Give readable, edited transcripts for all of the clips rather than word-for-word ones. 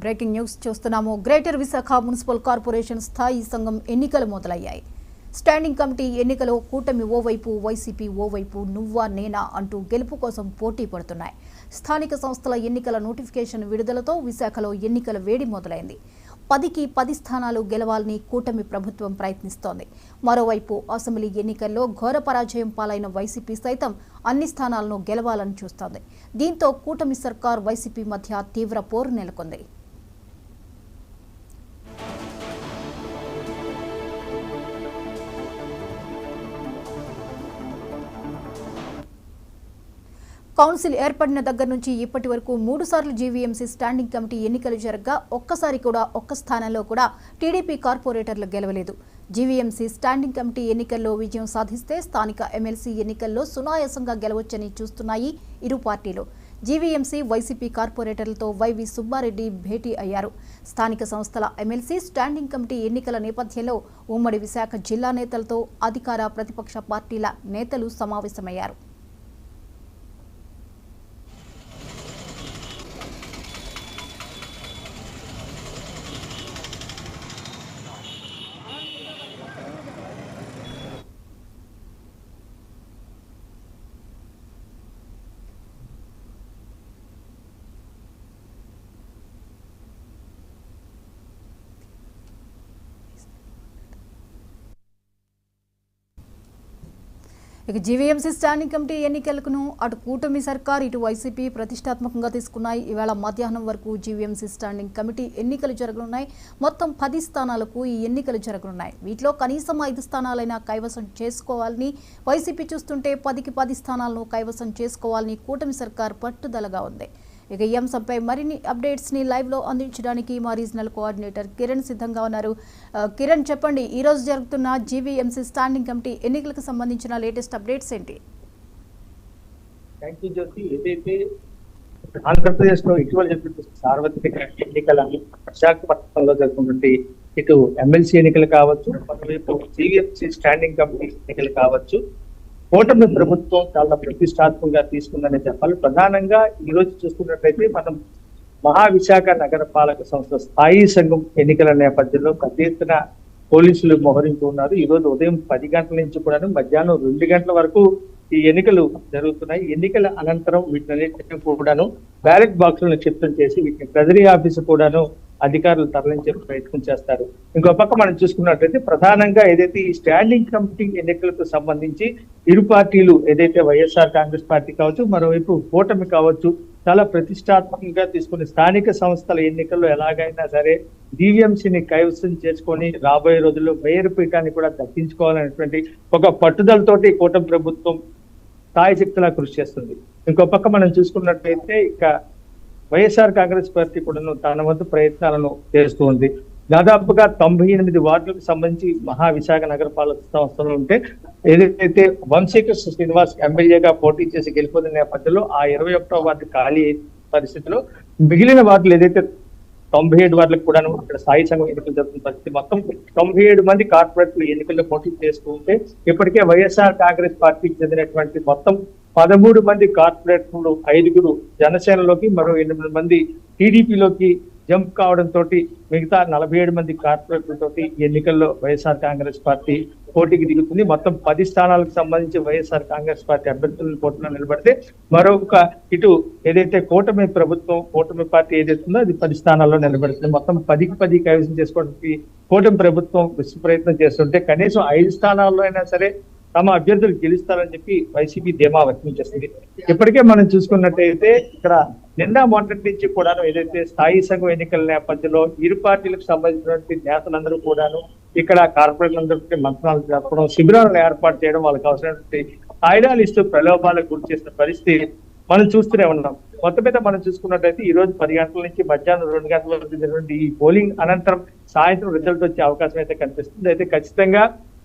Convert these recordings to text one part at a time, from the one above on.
Breaking news చూస్తున్నాము. Greater Visakha municipal corporation స్థాయి సంఘం ఎన్నికలు మొదలయ్యాయి. స్టాండింగ్ కమిటీ ఎన్నికలో కూటమి ఓవైపు, వైసీపీ ఓవైపు నువ్వా నేనా అంటూ గెలుపు కోసం పోటీ పడుతున్నాయి. స్థానిక సంస్థల ఎన్నికల నోటిఫికేషన్ విడుదలతో విశాఖలో ఎన్నికల వేడి మొదలైంది. 10కి 10 స్థానాలు గెలవాలని కూటమి ప్రభుత్వం ప్రయత్నిస్తోంది. మరోవైపు అసెంబ్లీ ఎన్నికల్లో ఘోర పరాజయం పాలైన వైసీపీ సైతం అన్ని స్థానాలను గెలవాలని చూస్తోంది. దీంతో కూటమి సర్కార్, వైసీపీ మధ్య తీవ్ర పోరు నెలకొంది. కౌన్సిల్ ఏర్పడిన దగ్గర నుంచి ఇప్పటి వరకు 3 సార్లు జీవీఎంసీ స్టాండింగ్ కమిటీ ఎన్నికలు జరగగా ఒక్కసారి కూడా ఒక్క స్థానంలో కూడా టీడీపీ కార్పొరేటర్లు గెలవలేదు. జీవీఎంసీ స్టాండింగ్ కమిటీ ఎన్నికల్లో విజయం సాధిస్తే స్థానిక ఎమ్మెల్సీ ఎన్నికల్లో సునాయాసంగా గెలవొచ్చని చూస్తున్నాయి ఇరు పార్టీలు. జీవీఎంసీ, వైసీపీ కార్పొరేటర్లతో వైవి సుబ్బారెడ్డి భేటీ అయ్యారు. స్థానిక సంస్థల ఎమ్మెల్సీ స్టాండింగ్ కమిటీ ఎన్నికల నేపథ్యంలో ఉమ్మడి విశాఖ జిల్లా నేతలతో అధికార, ప్రతిపక్ష పార్టీల నేతలు సమావేశమయ్యారు. ఇక జీవీఎంసీ స్టాండింగ్ కమిటీ ఎన్నికలను అటు కూటమి సర్కార్, ఇటు వైసీపీ ప్రతిష్టాత్మకంగా తీసుకున్నాయి. ఇవాళ మధ్యాహ్నం వరకు జీవీఎంసీ స్టాండింగ్ కమిటీ ఎన్నికలు జరగనున్నాయి. మొత్తం 10 స్థానాలకు ఈ ఎన్నికలు జరగనున్నాయి. వీటిలో కనీసం 5 స్థానాలైనా కైవసం చేసుకోవాలని వైసీపీ చూస్తుంటే 10కి 10 స్థానాలను కైవసం చేసుకోవాలని కూటమి సర్కార్ పట్టుదలగా ఉంది. ఇక ఈ అంశంపై మరిన్ని అప్డేట్స్ ని లైవ్ లో అందించడానికి మా రీజనల్ కోఆర్డినేటర్ కిరణ్ సిద్ధంగా ఉన్నారు. కిరణ్, చెప్పండి, ఈ రోజు జరుగుతున్న జీవీఎంసీ స్టాండింగ్ కమిటీ ఎన్నికలకు సంబంధించిన లేటెస్ట్ అప్డేట్స్ ఏంటి? థ్యాంక్ యూ జ్యోతి. ఏదైతే ఆంధ్రప్రదేశ్ లో ఇటీవల జరిగిన సార్వత్రిక ఎన్నికలని విశాఖపట్నంలో జరుగుతున్నటువంటి ఇటు ఎమ్మెల్సీ ఎన్నికలు కావచ్చు, మరోవైపు జీవీఎంసీ స్టాండింగ్ కమిటీ ఎన్నికలు కావచ్చు, కూటమి ప్రభుత్వం చాలా ప్రతిష్టాత్మకంగా తీసుకుందని చెప్పాలి. ప్రధానంగా ఈ రోజు చూసుకున్నట్లయితే మనం మహావిశాఖ నగర పాలక సంస్థ స్థాయి సంఘం ఎన్నికల నేపథ్యంలో పెద్ద ఎత్తున పోలీసులు మోహరించి ఉన్నారు. ఈ రోజు ఉదయం 10 గంటల నుంచి కూడా మధ్యాహ్నం 2 గంటల వరకు ఈ ఎన్నికలు జరుగుతున్నాయి. ఎన్నికల అనంతరం వీటిని కూడాను బ్యాలెట్ బాక్సులను నిక్షిప్తం చేసి వీటిని ట్రెజరీ ఆఫీసు కూడాను అధికారులు తరలించే ప్రయత్నం చేస్తారు. ఇంకో పక్క మనం చూసుకున్నట్లయితే ప్రధానంగా ఏదైతే ఈ స్టాండింగ్ కమిటీ ఎన్నికలకు సంబంధించి ఇరు పార్టీలు, ఏదైతే వైఎస్ఆర్ కాంగ్రెస్ పార్టీ కావచ్చు, మరోవైపు కూటమి కావచ్చు, చాలా ప్రతిష్టాత్మకంగా తీసుకుని స్థానిక సంస్థల ఎన్నికల్లో ఎలాగైనా సరే జీవీఎంసీని కైవసం చేసుకొని రాబోయే రోజుల్లో మేయర్ పీఠాన్ని కూడా దక్కించుకోవాలనేటువంటి ఒక పట్టుదలతోటి కూటమి ప్రభుత్వం స్థాయిశక్తిలా కృషి చేస్తుంది. ఇంకో పక్క మనం చూసుకున్నట్లయితే ఇక వైఎస్ఆర్ కాంగ్రెస్ పార్టీ కూడా తన వంతు ప్రయత్నాలను చేస్తూ ఉంది. దాదాపుగా 98 వార్డులకు సంబంధించి మహావిశాఖ నగరపాలక సంస్థలు ఉంటే ఏదైతే వంశీకృష్ణ శ్రీనివాస్ ఎమ్మెల్యేగా పోటీ చేసి గెలిపొందిన నేపథ్యంలో ఆ 21వ వార్డు ఖాళీ పరిస్థితిలో మిగిలిన వార్డులు ఏదైతే 97 వార్డులకు కూడా ఇక్కడ స్థాయి సంఘం ఎన్నికలు జరుగుతున్న పరిస్థితి. మొత్తం 97 మంది కార్పొరేట్లు ఎన్నికల్లో పోటీ చేస్తూ ఉంటే ఇప్పటికే వైఎస్ఆర్ కాంగ్రెస్ పార్టీకి చెందినటువంటి మొత్తం 13 మంది కార్పొరేటర్లు, 5గురు జనసేనలోకి, మరో 8 మంది టీడీపీలోకి జంప్ కావడంతో మిగతా 47 మంది కార్పొరేటర్లతో ఎన్నికల్లో వైఎస్ఆర్ కాంగ్రెస్ పార్టీ పోటీకి దిగుతుంది. మొత్తం 10 స్థానాలకు సంబంధించి వైఎస్ఆర్ కాంగ్రెస్ పార్టీ అభ్యర్థులను పోటీలో నిలబడితే మరొక ఇటు ఏదైతే కూటమి ప్రభుత్వం, కూటమి పార్టీ ఏదైతే ఉందో అది 10 స్థానాల్లో నిలబడుతుంది. మొత్తం 10కి 10 కైవసం చేసుకోవడానికి కూటమి ప్రభుత్వం విశ్వ ప్రయత్నం చేస్తుంటే కనీసం 5 స్థానాల్లో అయినా సరే తమ అభ్యర్థులు గెలుస్తారని చెప్పి వైసీపీ ధీమా వ్యక్తం చేస్తుంది. ఇప్పటికే మనం చూసుకున్నట్టయితే ఇక్కడ నిన్న మొన్నటి నుంచి కూడాను ఏదైతే స్థాయి సంఘం ఎన్నికల నేపథ్యంలో ఇరు పార్టీలకు సంబంధించినటువంటి నేతలందరూ కూడాను ఇక్కడ కార్పొరేట్లందరికీ మంత్రాలు జరపడం, శిబిరాలను ఏర్పాటు చేయడం, వాళ్ళకి అవసరమైనటువంటి ఆయుధాలు ఇస్తూ ప్రలోభాలకు గురి చేసిన పరిస్థితి మనం చూస్తూనే ఉన్నాం. మొత్తం మీద మనం చూసుకున్నట్టయితే ఈ రోజు 10 గంటల నుంచి మధ్యాహ్నం 2 గంటల వరకు జరిగినటువంటి ఈ పోలింగ్ అనంతరం సాయంత్రం రిజల్ట్ వచ్చే అవకాశం అయితే కనిపిస్తుంది. అయితే ఖచ్చితంగా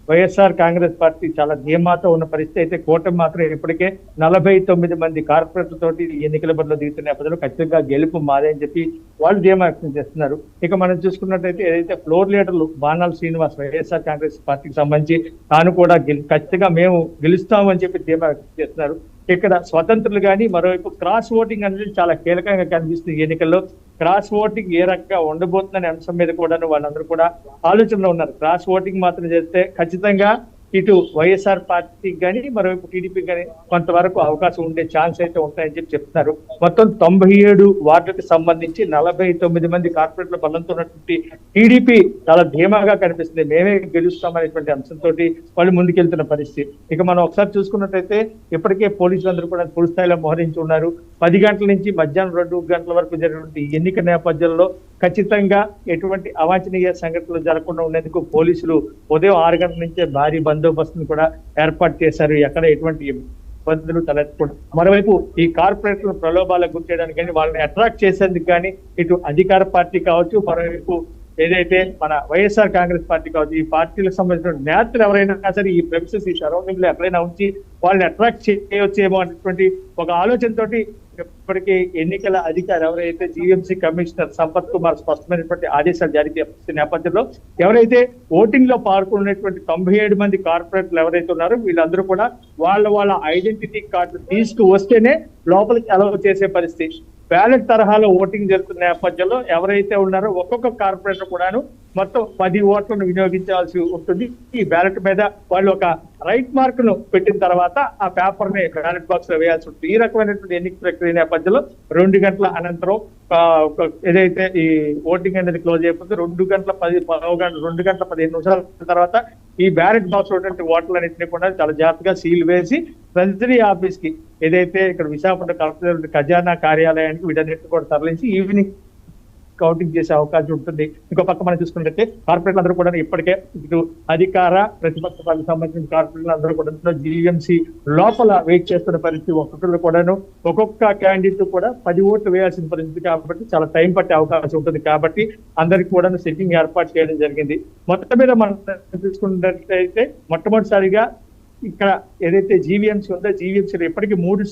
వైఎస్ఆర్ కాంగ్రెస్ పార్టీ చాలా ధీమాతో ఉన్న పరిస్థితి. అయితే కూటమి మాత్రం ఇప్పటికే 49 మంది కార్పొరేటర్లతోటి ఎన్నికల బరిలో దిగుతున్న నేపథ్యంలో ఖచ్చితంగా గెలుపు మాదే అని చెప్పి వాళ్ళు ధీమా వ్యక్తం చేస్తున్నారు. ఇక మనం చూసుకున్నట్టయితే ఏదైతే ఫ్లోర్ లీడర్లు బాణాల శ్రీనివాస్ వైఎస్ఆర్ కాంగ్రెస్ పార్టీకి సంబంధించి తాను కూడా ఖచ్చితంగా మేము గెలుస్తాము అని చెప్పి ధీమా వ్యక్తం చేస్తున్నారు. ఇక్కడ స్వతంత్రులు కానీ మరోవైపు క్రాస్ ఓటింగ్ అనేది చాలా కీలకంగా కనిపిస్తుంది ఈ ఎన్నికల్లో. క్రాస్ ఓటింగ్ ఏ రకంగా ఉండబోతుందనే అంశం మీద కూడా వాళ్ళందరూ కూడా ఆలోచనలో ఉన్నారు. క్రాస్ ఓటింగ్ మాత్రం చేస్తే ఖచ్చితంగా ఇటు వైఎస్ఆర్ పార్టీకి కానీ మరోవైపు టీడీపీకి కానీ కొంతవరకు అవకాశం ఉండే ఛాన్స్ అయితే ఉంటాయని చెప్తున్నారు. మొత్తం 97 వార్డులకు సంబంధించి 49 మంది కార్పొరేట్ల బలంతో ఉన్నటువంటి టీడీపీ చాలా ధీమాగా కనిపిస్తుంది. మేమే గెలుస్తామనేటువంటి అంశంతో వాళ్ళు ముందుకెళ్తున్న పరిస్థితి. ఇక మనం ఒకసారి చూసుకున్నట్టయితే ఇప్పటికే పోలీసులందరూ కూడా పూర్తి స్థాయిలో మోహరించి ఉన్నారు. 10 గంటల నుంచి మధ్యాహ్నం 2 గంటల వరకు జరిగినటువంటి ఎన్నిక నేపథ్యంలో ఖచ్చితంగా ఎటువంటి అవాంఛనీయ సంఘటనలు జరగకుండా ఉండేందుకు పోలీసులు ఉదయం 6 గంటల నుంచే భారీ బందోబస్తును కూడా ఏర్పాటు చేశారు. ఎక్కడ ఎటువంటి ఇబ్బందులు తలెత్తకుండా. మరోవైపు ఈ కార్పొరేట్లను ప్రలోభాలకు గురి చేయడానికి కానీ వాళ్ళని అట్రాక్ట్ చేసేందుకు కానీ ఇటు అధికార పార్టీ కావచ్చు, మరోవైపు ఏదైతే మన వైఎస్ఆర్ కాంగ్రెస్ పార్టీ కావచ్చు, ఈ పార్టీలకు సంబంధించిన నేతలు ఎవరైనా సరే ఈ ప్రెమిసెస్, ఈ సరౌండింగ్ లో ఎక్కడైనా ఉంచి వాళ్ళని అట్రాక్ట్ చేయవచ్చేమో అనేటువంటి ఒక ఆలోచనతోటి ఇప్పటికీ ఎన్నికల అధికారి ఎవరైతే జీవీఎంసీ కమిషనర్ సంపత్ కుమార్ స్పష్టమైనటువంటి ఆదేశాలు జారీ చేసిన నేపథ్యంలో ఎవరైతే ఓటింగ్ లో పాల్గొన్నటువంటి 97 మంది కార్పొరేటర్లు ఎవరైతే ఉన్నారో వీళ్ళందరూ కూడా వాళ్ళ ఐడెంటిటీ కార్డు తీసుకువస్తేనే లోపలికి అలౌ చేసే పరిస్థితి. బ్యాలెట్ తరహాలో ఓటింగ్ జరుగుతున్న నేపథ్యంలో ఎవరైతే ఉన్నారో ఒక్కొక్క కార్పొరేటర్ కూడాను మొత్తం 10 ఓట్లను వినియోగించాల్సి ఉంటుంది. ఈ బ్యాలెట్ మీద వాళ్ళు ఒక రైట్ మార్క్ ను పెట్టిన తర్వాత ఆ పేపర్ ని బ్యాలెట్ బాక్స్ లో వేయాల్సి ఉంటుంది. ఈ రకమైనటువంటి ఎన్నిక ప్రక్రియ నేపథ్యంలో 2 గంటల అనంతరం ఏదైతే ఈ ఓటింగ్ అనేది క్లోజ్ అయిపోతుంది 2 గంటల 15 నిమిషాల తర్వాత ఈ బ్యాలెట్ బాక్స్ ఉన్నటువంటి ఓట్లన్నింటినీ కూడా చాలా జాగ్రత్తగా సీల్ వేసి ట్రెజరీ ఆఫీస్ కి ఏదైతే ఇక్కడ విశాఖపట్నం కలెక్టర్ ఖజానా కార్యాలయానికి వీటన్నిటిని కూడా తరలించి ఈవినింగ్ కౌంటింగ్ చేసే అవకాశం ఉంటుంది. ఇంకో పక్క మనం చూసుకున్నట్లయితే కార్పొరేట్లు అందరూ కూడా ఇప్పటికే ఇటు అధికార ప్రతిపక్ష పార్టీకి సంబంధించిన కార్పొరేట్లు అందరూ కూడా జీవీఎంసీ లోపల వెయిట్ చేస్తున్న పరిస్థితి. ఒక్కొక్కరు కూడాను ఒక్కొక్క క్యాండిడేట్ కూడా 10 ఓట్లు వేయాల్సిన పరిస్థితి కాబట్టి చాలా టైం పట్టే అవకాశం ఉంటుంది. కాబట్టి అందరికి కూడా సెట్టింగ్ ఏర్పాటు చేయడం జరిగింది. మొత్తం మీద మనం చూసుకున్నట్లయితే మొట్టమొదటిసారిగా ఇక్కడ ఏదైతే జీవీఎంసీ ఉందో జీవీఎంసీలో ఇప్పటికీ 3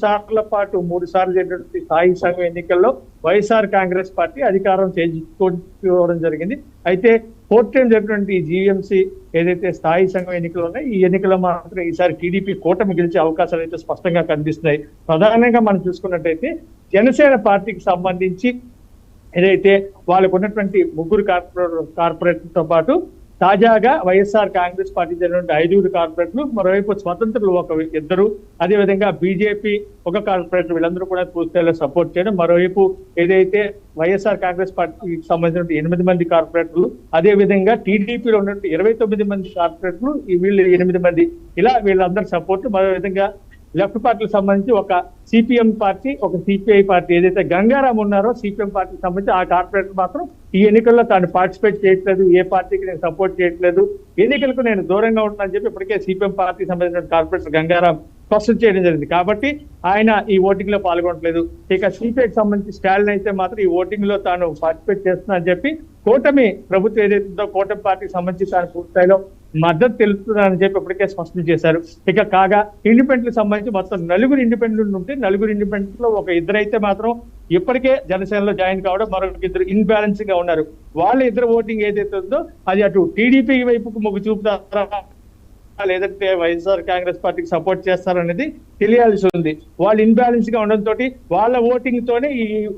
సార్లు జరిగినటువంటి స్థాయి సంఘం ఎన్నికల్లో వైఎస్ఆర్ కాంగ్రెస్ పార్టీ అధికారం చేజించుకోవడం జరిగింది. అయితే 4th టైం జరిగినటువంటి ఈ జీవీఎంసీ ఏదైతే స్థాయి సంఘం ఎన్నికలు ఉన్నాయో ఈ ఎన్నికల్లో మాత్రం ఈసారి టీడీపీ కూటమి గెలిచే అవకాశాలు అయితే స్పష్టంగా కనిపిస్తున్నాయి. ప్రధానంగా మనం చూసుకున్నట్టయితే జనసేన పార్టీకి సంబంధించి ఏదైతే వాళ్ళకు ఉన్నటువంటి 3 కార్పొరేటర్లతో పాటు తాజాగా వైఎస్ఆర్ కాంగ్రెస్ పార్టీ జరిగినటువంటి 5 కార్పొరేటర్లు, మరోవైపు స్వతంత్రులు 2, అదేవిధంగా బీజేపీ 1 కార్పొరేటర్ వీళ్ళందరూ కూడా పూర్తిగా సపోర్ట్ చేయడం, మరోవైపు ఏదైతే వైఎస్ఆర్ కాంగ్రెస్ పార్టీకి సంబంధించిన 8 మంది కార్పొరేటర్లు, అదే విధంగా టీడీపీలో ఉన్నటువంటి 29 మంది కార్పొరేటర్లు, వీళ్ళు 8 మంది, ఇలా వీళ్ళందరూ సపోర్ట్. మరో విధంగా లెఫ్ట్ పార్టీకి సంబంధించి ఒక సిపిఎం పార్టీ, ఒక సిపిఐ పార్టీ, ఏదైతే గంగారాం ఉన్నారో సిపిఎం పార్టీకి సంబంధించి ఆ కార్పొరేటర్ మాత్రం ఈ ఎన్నికల్లో తాను పార్టిసిపేట్ చేయట్లేదు, ఏ పార్టీకి నేను సపోర్ట్ చేయట్లేదు, ఎన్నికలకు నేను దూరంగా ఉంటానని చెప్పి ఇప్పటికే సిపిఎం పార్టీకి సంబంధించిన కార్పొరేటర్ గంగారాం స్పష్టం చేయడం జరిగింది. కాబట్టి ఆయన ఈ ఓటింగ్ లో పాల్గొనట్లేదు. ఇక సిపిఐకి సంబంధించి స్టాలిన్ అయితే మాత్రం ఈ ఓటింగ్ లో తాను పార్టిసిపేట్ చేస్తున్నా అని చెప్పి కూటమి ప్రభుత్వం ఏదైతే కూటమి పార్టీకి సంబంధించి తాను పూర్తి స్థాయిలో మద్దతు తెలుపుతున్నారని చెప్పి ఇప్పటికే స్పష్టం చేశారు. ఇక కాగా ఇండిపెండెంట్ సంబంధించి మొత్తం 4 ఇండిపెండెంట్ ఉంటే 4 ఇండిపెండెంట్ లో 1 అయితే మాత్రం ఇప్పటికే జనసేనలో జాయిన్ కావడం, మరొక 2 ఇన్బ్యాలెన్స్ గా ఉన్నారు. వాళ్ళ 2 ఓటింగ్ ఏదైతే ఉందో అది అటు టీడీపీ వైపుకు మొగ్గు చూపుతారా లేదంటే వైఎస్ఆర్ కాంగ్రెస్ పార్టీకి సపోర్ట్ చేస్తారనేది తెలియాల్సి ఉంది. వాళ్ళు ఇన్బ్యాలెన్స్ గా ఉండడంతో వాళ్ళ ఓటింగ్ తోనే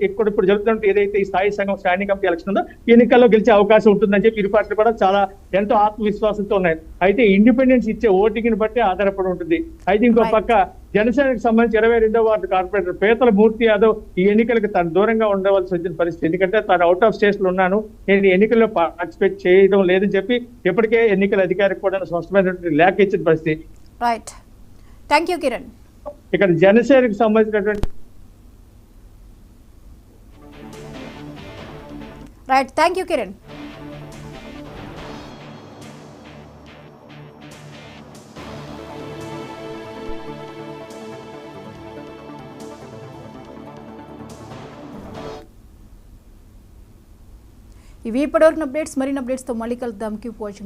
ఇప్పుడు జరుగుతున్న ఏదైతే ఈ స్థాయి సంఘం స్టాండింగ్ కమిటీ ఎలక్షన్ ఉందో ఎన్నికల్లో గెలిచే అవకాశం ఉంటుందని చెప్పి ఇరు పార్టీలు కూడా చాలా ఎంతో ఆత్మవిశ్వాసంతో ఉన్నాయి. అయితే ఇండిపెండెన్స్ ఇచ్చే ఓటింగ్ ని బట్టి ఆధారపడి ఉంటుంది. అయితే ఇంకో పక్క జనసేనకు సంబంధించి 22వ వార్డు కార్పొరేటర్ పేతల మూర్తి యాదవ్ ఈ ఎన్నికలకు తను దూరంగా ఉండవలసి వచ్చిన పరిస్థితి. ఎందుకంటే తాను అవుట్ ఆఫ్ స్టేట్స్ లో ఉన్నాను, నేను ఎన్నికల్లో పార్టిసిపేట్ చేయడం లేదని చెప్పి ఇప్పటికే ఎన్నికల అధికారికి కూడా స్పష్టమైనటువంటి లేఖ ఇచ్చిన పరిస్థితి. Right, thank you Kiran. ఇక్కడ జనసేనకు సంబంధించినటువంటి రైట్, థ్యాంక్ యూ కిరణ్. ఇవి ఇప్పటివరకు అప్డేట్స్. మరిన్ని అప్డేట్స్తో మళ్ళీ కలుద్దాం. Keep watching.